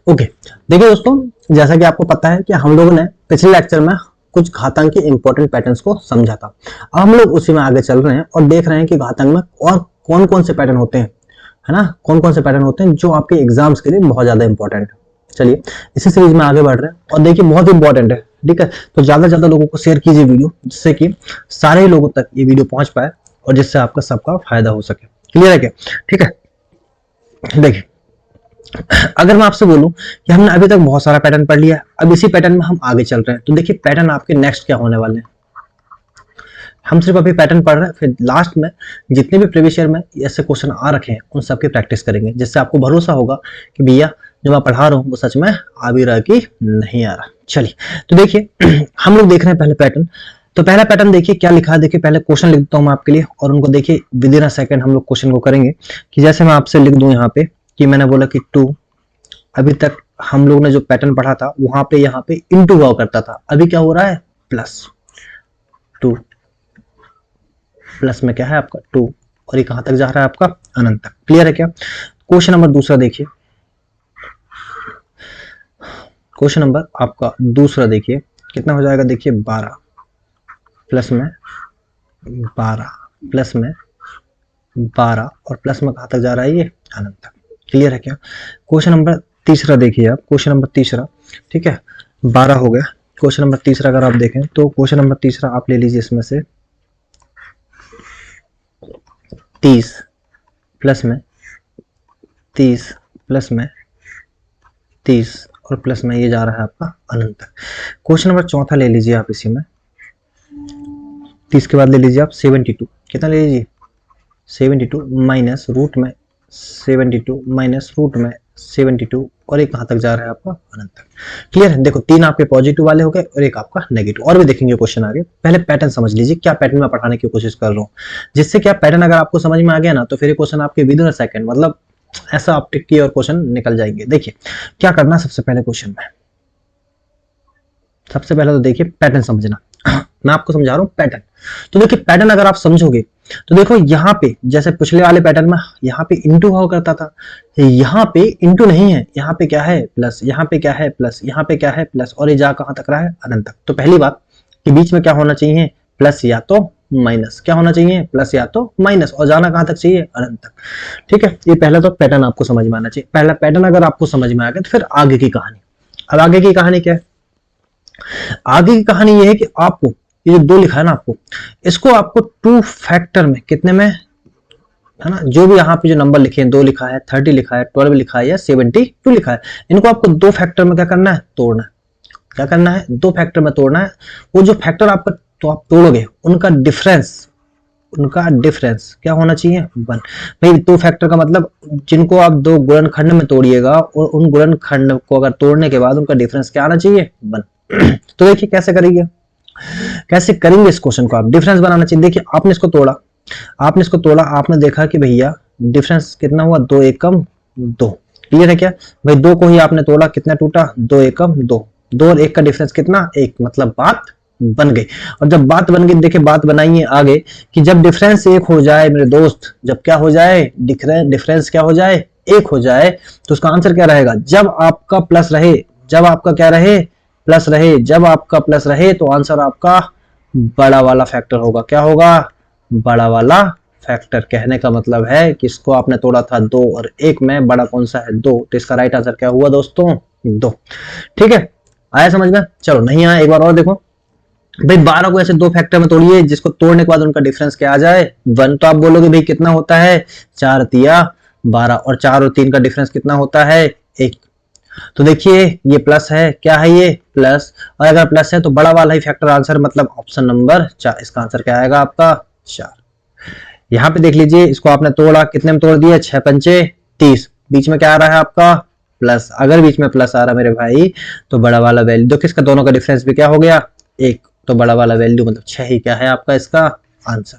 Okay, देखिए दोस्तों, जैसा कि आपको पता है कि हम लोगों ने पिछले लेक्चर में कुछ घातांक के इंपॉर्टेंट पैटर्न्स को समझा था। अब हम लोग उसी में आगे चल रहे हैं और देख रहे हैं कि घातांक में और कौन कौन से पैटर्न होते हैं, है ना, कौन कौन से पैटर्न होते हैं जो आपके एग्जाम्स के लिए बहुत ज्यादा इंपॉर्टेंट है। चलिए इसी सीरीज में आगे बढ़ रहे हैं और देखिए बहुत इंपॉर्टेंट है, ठीक है। तो ज्यादा से ज्यादा लोगों को शेयर कीजिए वीडियो, जिससे कि सारे लोगों तक ये वीडियो पहुंच पाए और जिससे आपका सबका फायदा हो सके। क्लियर है क्या? ठीक है। देखिए, अगर मैं आपसे बोलूं कि हमने अभी तक बहुत सारा पैटर्न पढ़ लिया, अब इसी पैटर्न में हम आगे चल रहे हैं, तो देखिए पैटर्न आपके नेक्स्ट क्या होने वाले हैं। हम सिर्फ अभी पैटर्न पढ़ रहे हैं, फिर लास्ट में जितने भी प्रीवियस ईयर में ऐसे क्वेश्चन आ रखे हैं उन सबकी प्रैक्टिस करेंगे, जिससे आपको भरोसा होगा कि भैया जो मैं पढ़ा रहा हूँ वो सच में आ भी रहा कि नहीं आ रहा। चलिए, तो देखिए हम लोग देख रहे हैं पहले पैटर्न। तो पहला पैटर्न देखिए क्या लिखा है। देखिए पहले क्वेश्चन लिख देता हूँ मैं आपके लिए और उनको देखिए विद इन अ सेकंड हम लोग क्वेश्चन को करेंगे। कि जैसे मैं आपसे लिख दूं यहाँ पे कि मैंने बोला कि 2, अभी तक हम लोग ने जो पैटर्न पढ़ा था वहां पे यहाँ पे इंटू हुआ करता था, अभी क्या हो रहा है प्लस 2, प्लस में क्या है आपका 2 और ये कहां तक जा रहा है आपका अनंत तक। क्लियर है क्या? क्वेश्चन नंबर दूसरा देखिए, क्वेश्चन नंबर आपका दूसरा देखिए कितना हो जाएगा। देखिए 12 प्लस में 12 प्लस में 12 और प्लस में कहां तक जा रहा है ये अनंत तक। क्लियर है क्या? क्वेश्चन नंबर तीसरा देखिए आप, क्वेश्चन नंबर तीसरा, ठीक है 12 हो गया। क्वेश्चन नंबर तीसरा अगर आप देखें तो क्वेश्चन नंबर तीसरा आप ले लीजिए, इसमें से 30 प्लस में 30 प्लस में 30 और प्लस में ये जा रहा है आपका अनंत तक। क्वेश्चन नंबर चौथा ले लीजिए आप, इसी में 30 के बाद ले लीजिए आप 72, कितना ले लीजिए 72 माइनस रूट में 72 माइनस रूट में 72 और एक कहां तक जा रहा है आपका अनंत तक। क्लियर है? देखो 3 आपके पॉजिटिव वाले हो गए और एक आपका नेगेटिव। और भी देखेंगे क्वेश्चन आगे, पहले पैटर्न समझ लीजिए क्या पैटर्न में पढ़ाने की कोशिश कर रहा हूँ, जिससे क्या पैटर्न अगर आपको समझ में आ गया ना तो फिर ये क्वेश्चन आपके विद इन अ सेकंड, मतलब ऐसा आप टिक किए और क्वेश्चन निकल जाएंगे। देखिए क्या करना है सबसे पहले क्वेश्चन में, सबसे पहले तो देखिए पैटर्न समझना। मैं आपको समझा रहा हूं पैटर्न। तो देखिए पैटर्न अगर आप समझोगे तो देखो यहाँ पे जैसे पिछले वाले पैटर्न में यहाँ पे इंटू हुआ करता था, यहाँ पे इंटू नहीं है, यहाँ पे क्या है प्लस, यहाँ पे क्या है प्लस, यहाँ पे क्या है प्लस और ये जा कहां तक रहा है अनंत तक। तो पहली बात कि बीच में क्या होना चाहिए प्लस या तो माइनस, क्या होना चाहिए प्लस या तो माइनस और जाना कहां तक चाहिए अनंत तक। ठीक है, ये पहला तो पैटर्न आपको समझ में आना चाहिए। पहला पैटर्न अगर आपको समझ में आ गया तो फिर आगे की कहानी। अब आगे की कहानी क्या है? आगे की कहानी ये है कि आपको ये जो 2 लिखा है ना, आपको इसको आपको 2 फैक्टर में, कितने में, है ना, जो भी यहाँ पे जो नंबर लिखे हैं 2 लिखा है, 30 लिखा है, 12 लिखा है या 72 लिखा है, इनको आपको 2 फैक्टर में क्या करना है तोड़ना है। क्या करना है 2 फैक्टर में तोड़ना है। वो जो फैक्टर आपका तो आप तोड़ोगे उनका डिफरेंस क्या होना चाहिए 1। भाई 2 फैक्टर का मतलब जिनको आप 2 गुणनखंड में तोड़िएगा और उन गुणनखंड को अगर तोड़ने के बाद उनका डिफरेंस क्या आना चाहिए 1। तो देखिए कैसे करेंगे इस क्वेश्चन को, आप डिफरेंस बनाना चाहिए। देखिए आपने इसको तोड़ा, आपने देखा कि भैया डिफरेंस कितना हुआ 2 एकम 2। क्लियर है क्या? भाई 2 को ही आपने तोड़ा, कितना टूटा 2 एकम 2, 2 और 1 का डिफरेंस कितना 1, मतलब बात बन गई। और जब बात बन गई देखिए बात बनाइए आगे कि जब डिफरेंस 1 हो जाए मेरे दोस्त, जब क्या हो जाए डिफरेंस क्या हो जाए 1 हो जाए, तो उसका आंसर क्या रहेगा? जब आपका प्लस रहे, जब आपका क्या रहे प्लस रहे, जब आपका प्लस रहे तो आंसर आपका बड़ा वाला फैक्टर होगा। क्या होगा? बड़ा वाला फैक्टर। कहने का मतलब है कि इसको आपने तोड़ा था 2 और 1 में, बड़ा कौन सा है 2, तो इसका राइट आंसर क्या हुआ दोस्तों 2। ठीक है, आया समझ में? चलो नहीं आया एक बार और देखो भाई, 12 को ऐसे 2 फैक्टर में तोड़िए जिसको तोड़ने के बाद उनका डिफरेंस क्या आ जाए 1। तो आप बोलोगे भाई कितना होता है 4 तिया 12 और 4 और 3 का डिफरेंस कितना होता है 1। तो देखिए ये प्लस है, क्या है ये प्लस, और अगर प्लस है तो बड़ा वाला ही फैक्टर आंसर, मतलब ऑप्शन नंबर 4, इसका आंसर क्या आएगा आपका 4। यहां पे देख लीजिए इसको आपने तोड़ा, कितने में तोड़ दिया 6 पंचे 30, बीच में क्या आ रहा है आपका प्लस। अगर बीच में प्लस आ रहा मेरे भाई तो बड़ा वाला वैल्यू, देखो इसका दोनों का डिफरेंस भी क्या हो गया 1, तो बड़ा वाला वैल्यू मतलब 6 ही क्या है आपका इसका आंसर।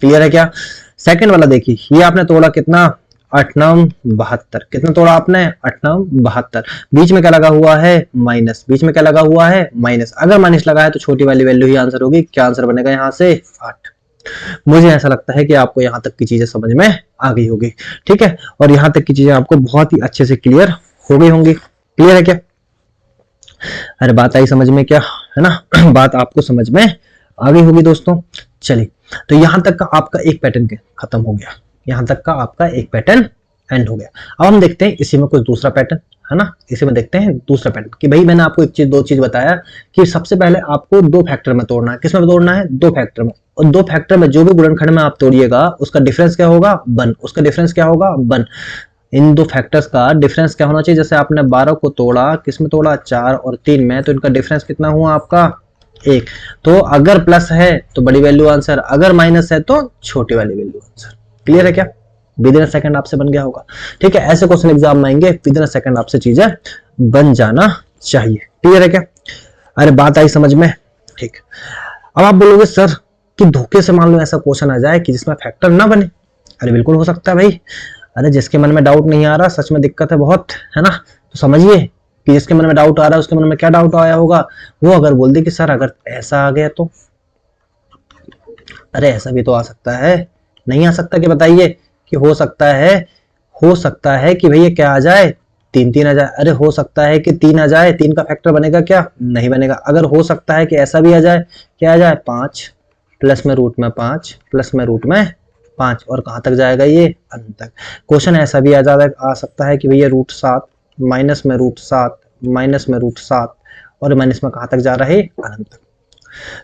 क्लियर है क्या? सेकंड वाला देखिए, ये आपने तोड़ा कितना 8 9 72, कितना तोड़ा आपने 8 9 72, बीच में क्या लगा हुआ है माइनस, बीच में क्या लगा हुआ है माइनस। अगर माइनस लगा है तो छोटी वाली वैल्यू ही आंसर होगी। क्या आंसर बनेगा यहाँ से 8। मुझे ऐसा लगता है कि आपको यहाँ तक की चीजें समझ में आ गई होगी। ठीक है, और यहाँ तक की चीजें आपको बहुत ही अच्छे से क्लियर हो गई होंगी। क्लियर है क्या? अरे बात आई समझ में क्या, है ना? बात आपको समझ में आ गई होगी दोस्तों। चलिए, तो यहां तक का आपका एक पैटर्न खत्म हो गया, यहां तक का आपका एक पैटर्न एंड हो गया। अब हम देखते हैं इसी में कुछ दूसरा पैटर्न, है ना? इसी में देखते हैं दूसरा पैटर्न कि भाई मैंने आपको एक चीज दो चीज बताया कि सबसे पहले आपको दो फैक्टर में तोड़ना है। किसमें तोड़ना है? दो फैक्टर में। और दो फैक्टर में जो भी गुणनखंड में आप तोड़िएगा उसका डिफरेंस क्या होगा? 1। उसका डिफरेंस क्या होगा? 1। इन दो फैक्टर्स का डिफरेंस क्या होना चाहिए? जैसे आपने 12 को तोड़ा, किसमें तोड़ा? 4 और 3 में, तो इनका डिफरेंस कितना हुआ आपका? 1। तो अगर प्लस है तो बड़ी वैल्यू आंसर, अगर माइनस है तो छोटी वाली वैल्यू आंसर। क्लियर है क्या? विद इन अ सेकंड आपसे बन गया होगा। ठीक है, ऐसे क्वेश्चन एग्जाम में आएंगे, विद इन अ सेकंड आपसे चीजें बन जाना चाहिए। क्लियर है क्या? अरे बात आई समझ में? ठीक। अब आप बोलोगे सर कि धोखे से मान लो ऐसा क्वेश्चन आ जाए कि जिसमें फैक्टर ना बने। अरे बिल्कुल हो सकता है भाई। अरे जिसके मन में डाउट नहीं आ रहा, सच में दिक्कत है बहुत, है ना? तो समझिए कि जिसके मन में डाउट आ रहा है उसके मन में क्या डाउट आया होगा, वो अगर बोल दे कि सर अगर ऐसा आ गया तो, अरे ऐसा भी तो आ सकता है, नहीं आ सकता कि बताइए कि हो सकता है कि भैया क्या आ जाए? 3 आ जाए। अरे हो सकता है कि 3 आ जाए, 3 का फैक्टर बनेगा क्या? नहीं बनेगा। अगर हो सकता है कि ऐसा भी आ जाए, क्या आ जाए? 5 प्लस में रूट में 5 प्लस में रूट में 5, और कहां तक जाएगा ये? अंत तक। क्वेश्चन ऐसा भी आ सकता है कि भैया √7 माइनस में √7 माइनस में √7, और माइनस में कहां तक जा रहा है? अनंत तक।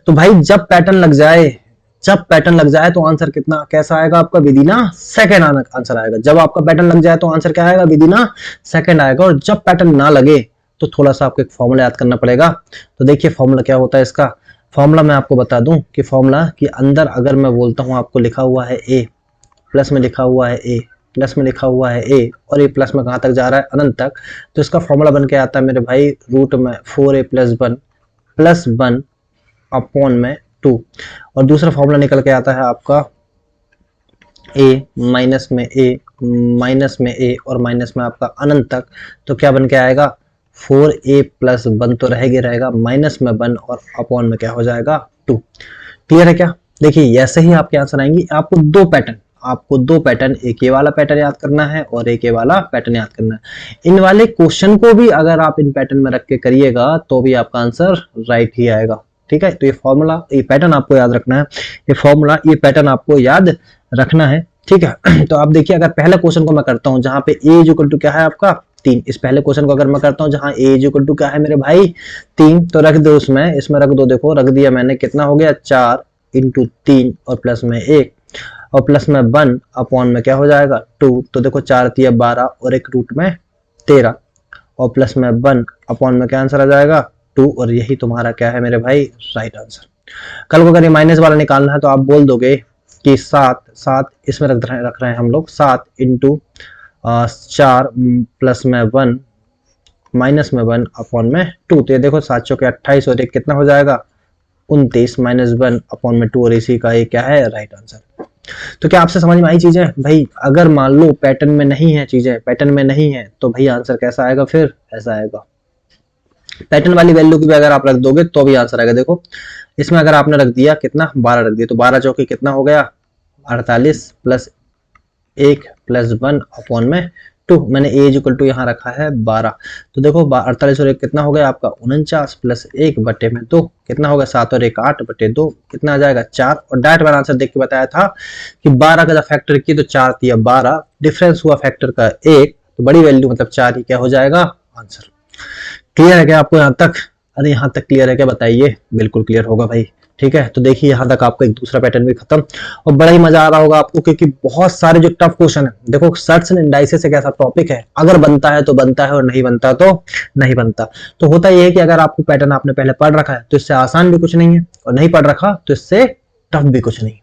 तो भाई जब पैटर्न लग जाए तो आंसर कितना कैसा आएगा आपका? विदिना सेकंड आंसर आएगा। जब आपका पैटर्न लग जाए तो आंसर क्या आएगा? विदिना सेकंड आएगा। और जब पैटर्न ना लगे तो थोड़ा सा आपको एक फॉर्मूला याद करना पड़ेगा। तो देखिए फॉर्मूला क्या होता है इसका। फॉर्मूला मैं आपको बता दूं कि फॉर्मूला के अंदर अगर मैं बोलता हूं आपको लिखा हुआ है ए, प्लस में लिखा हुआ है ए, प्लस में लिखा हुआ है ए, और ये प्लस में कहां तक जा रहा है? अनंत तक। तो इसका फॉर्मूला बन के आता है मेरे भाई रूट में 4a प्लस 1 अपॉन में 2, और दूसरा फॉर्मूला निकल के आता है आपका a माइनस में a और माइनस में आपका अनंत तक। तो क्या बन के आएगा? 4a प्लस 1 तो रहेगा, माइनस में 1 और अपॉन में क्या हो जाएगा? 2। क्लियर है क्या? देखिए ऐसे ही आपके आंसर आएंगे। आपको दो पैटर्न, एक ये वाला पैटर्न याद करना है और एक ये वाला पैटर्न याद करना है। इन वाले क्वेश्चन को भी अगर आप इन पैटर्न में रख के करिएगा तो भी आपका आंसर राइट ही आएगा। ठीक है, तो ये फॉर्मूला, ये पैटर्न आपको याद रखना है, ये फॉर्मूला, ये पैटर्न आपको याद रखना है। ठीक है, तो आप देखिए अगर पहले क्वेश्चन को मैं करता हूं जहां पे a इक्वल टू क्या है आपका? 3, इस पहले क्वेश्चन को अगर मैं करता हूं जहां a इक्वल टू क्या है मेरे भाई? 3, तो रख दो इसमें रख दो। देखो रख दिया मैंने, कितना हो गया? 4 × 3 और प्लस में 1 और प्लस में 1 अपॉन में क्या हो जाएगा? 2। तो देखो 4 × 3 12 और एक रूट में 13 और प्लस में 1 अपॉन में क्या आंसर आ जाएगा? 2, और यही तुम्हारा क्या है मेरे भाई? Right answer. कल को अगर ये माइनस वाला निकालना है तो आप बोल दोगे कि 7 इसमें रख रहे हैं हम लोग, 7 × 4 प्लस में 1 माइनस में 1 अपॉन में 2। तो ये देखो 7 चौके 28 और एक कितना हो जाएगा? 29 माइनस 1 अपॉन में 2, और इसी का ये क्या है? Right answer. तो क्या आपसे समझ में आई चीजें भाई? अगर मान लो पैटर्न में नहीं है चीजें, पैटर्न में नहीं है तो भाई आंसर कैसा आएगा? फिर ऐसा आएगा। पैटर्न वाली वैल्यू की भी अगर आप रख दोगे तो भी आंसर आएगा। देखो इसमें अगर आपने रख दिया कितना? 12 रख दिया, तो 12 चौकी कितना हो गया? 48 प्लस 1 प्लस 1 अपॉन में 2। मैंने a इक्वल टू यहाँ रखा है 12। तो देखो 48 और 1 कितना हो गया आपका? 49 प्लस 1 बटे में 2 कितना होगा? 7 और 1 8 बटे 2 कितना आ जाएगा? 4। और डायरेक्ट मैंने आंसर देख के बताया था कि 12 का जब फैक्टर किया तो 4 दिया 12, डिफरेंस हुआ फैक्टर का 1, तो बड़ी वैल्यू मतलब 4 ही क्या हो जाएगा? आंसर। क्लियर है क्या आपको यहाँ तक? अरे यहाँ तक क्लियर है क्या? बताइए। बिल्कुल क्लियर होगा भाई। ठीक है, तो देखिए यहाँ तक आपका एक दूसरा पैटर्न भी खत्म, और बड़ा ही मजा आ रहा होगा आपको क्योंकि बहुत सारे जो टफ क्वेश्चन है, देखो सर्च एंड इंडाइसेस एक ऐसा टॉपिक है, अगर बनता है तो बनता है और नहीं बनता तो नहीं बनता। तो होता यह है कि अगर आपको पैटर्न आपने पहले पढ़ रखा है तो इससे आसान भी कुछ नहीं है, और नहीं पढ़ रखा तो इससे टफ भी कुछ नहीं।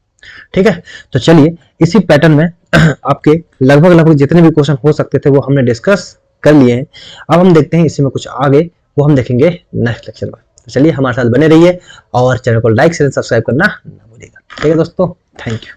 ठीक है, तो चलिए इसी पैटर्न में आपके लगभग जितने भी क्वेश्चन हो सकते थे वो हमने डिस्कस कर लिए हैं। अब हम देखते हैं इसी में कुछ आगे, वो हम देखेंगे नेक्स्ट लेक्चर में। तो चलिए हमारे साथ बने रहिए और चैनल को लाइक शेयर सब्सक्राइब करना ना भूलिएगा। ठीक है दोस्तों, थैंक यू।